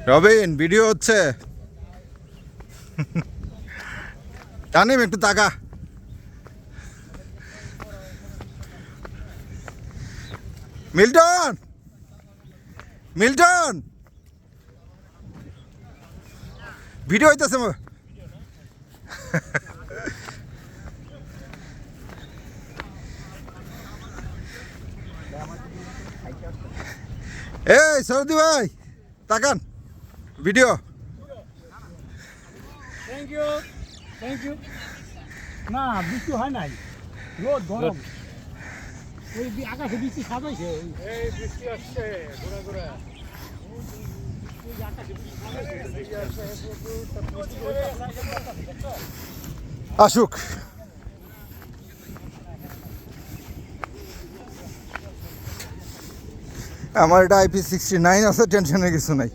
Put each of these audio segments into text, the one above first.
Robin video হচ্ছে তানিম একটু তাকা মিল্টন মিল্টন ভিডিও হইতেছে এই সৌদি ভাই তাকান ভিডিও থ্যাংক ইউ না বৃষ্টি হয় নাই রোদ গরম ওই আকাশে বৃষ্টি সাজাইছে এই বৃষ্টি আসছে ঘোরা ঘোরা আসুক আমার এটা IP69 আছে টেনশনের কিছু নাই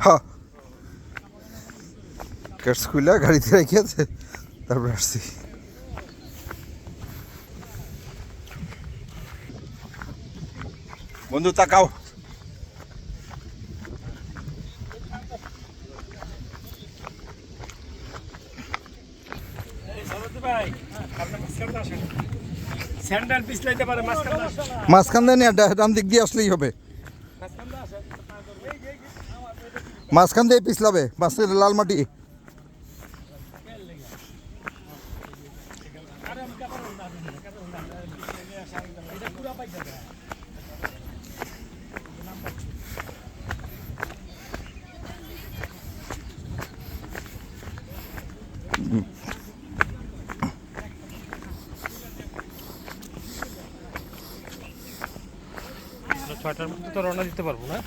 হ্যাঁ কেটস খুলে গাড়িতে রেখেছে তারপর আসছি বন্ধু তাকাও মাঝখান দিয়ে ডান দিক দিয়ে আসলেই হবে মাঝখান দিয়ে পিছলাবে মাঝখান লাল মাটি ছয়টার মধ্যে তো রওনা দিতে পারবো না।